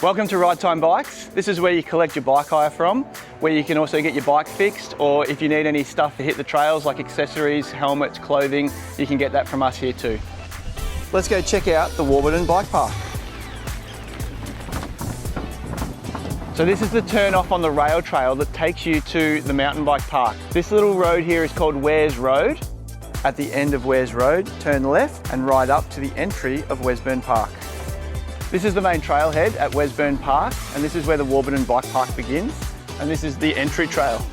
Welcome to Ride Time Bikes. This is where you collect your bike hire from, where you can also get your bike fixed, or if you need any stuff to hit the trails like accessories, helmets, clothing, you can get that from us here too. Let's go check out the Warburton bike park. So this is the turn off on the rail trail that takes you to the mountain bike park. This little road here is called Wares Road. At the end of Wares Road, turn left and ride up to the entry of Wesburn Park. This is the main trailhead at Wesburn Park, and this is where the Warburton bike park begins, and this is the entry trail.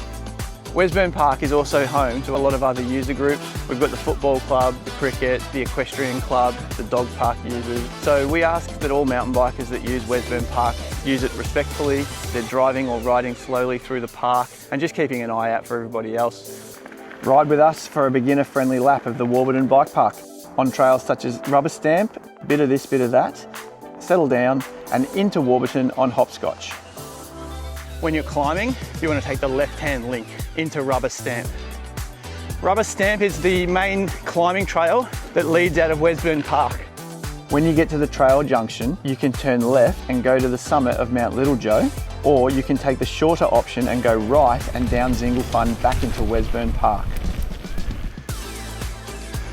Wesburn Park is also home to a lot of other user groups. We've got the football club, the cricket, the equestrian club, the dog park users. So we ask that all mountain bikers that use Wesburn Park use it respectfully. They're driving or riding slowly through the park and just keeping an eye out for everybody else. Ride with us for a beginner-friendly lap of the Warburton bike park on trails such as Rubber Stamp, Bitta This, Bitta That, Settle Down, and into Warburton on Hopscotch. When you're climbing, you want to take the left-hand link into Rubber Stamp. Rubber Stamp is the main climbing trail that leads out of Wesburn Park. When you get to the trail junction, you can turn left and go to the summit of Mount Little Joe, or you can take the shorter option and go right and down Zinglefun back into Wesburn Park.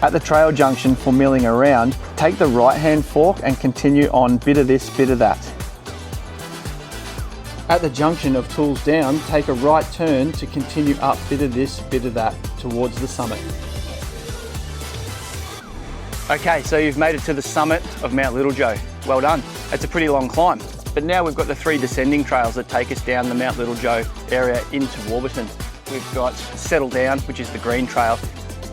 At the trail junction for milling around, take the right-hand fork and continue on Bitta This, Bitta That. At the junction of Tools Down, take a right turn to continue up Bitta This, Bitta That towards the summit. Okay, so you've made it to the summit of Mount Little Joe. Well done. It's a pretty long climb. But now we've got the 3 descending trails that take us down the Mount Little Joe area into Warburton. We've got Settle Down, which is the green trail.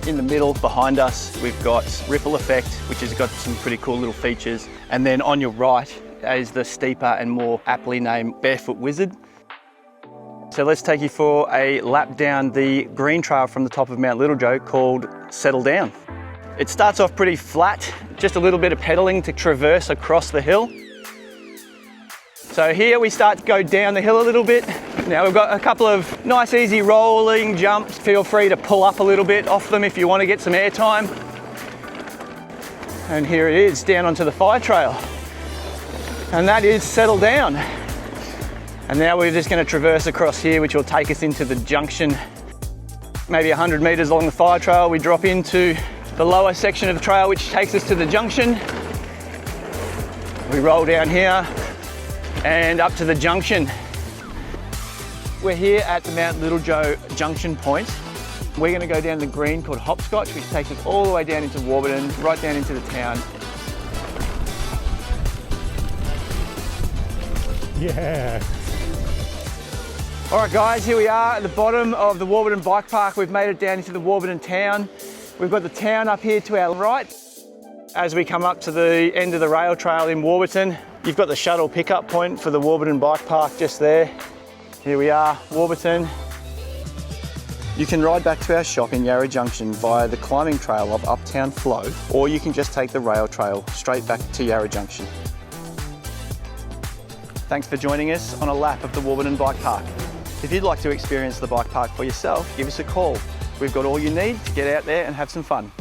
In the middle, behind us, we've got Ripple Effect, which has got some pretty cool little features. And then on your right is the steeper and more aptly named Barefoot Wizard. So let's take you for a lap down the green trail from the top of Mount Little Joe called Settle Down. It starts off pretty flat, just a little bit of pedaling to traverse across the hill. So here we start to go down the hill a little bit. Now we've got a couple of nice easy rolling jumps. Feel free to pull up a little bit off them if you want to get some air time. And here it is, down onto the fire trail. And that is Settle Down. And now we're just going to traverse across here, which will take us into the junction. Maybe 100 meters along the fire trail, we drop into the lower section of the trail, which takes us to the junction. We roll down here and up to the junction. We're here at the Mount Little Joe junction point. We're going to go down the green called Hopscotch, which takes us all the way down into Warburton, right down into the town. Yeah. All right guys, here we are at the bottom of the Warburton bike park. We've made it down into the Warburton town. We've got the town up here to our right. As we come up to the end of the rail trail in Warburton, you've got the shuttle pickup point for the Warburton bike park just there. Here we are, Warburton. You can ride back to our shop in Yarra Junction via the climbing trail of Uptown Flow, or you can just take the rail trail straight back to Yarra Junction. Thanks for joining us on a lap of the Warburton bike park. If you'd like to experience the bike park for yourself, give us a call. We've got all you need to get out there and have some fun.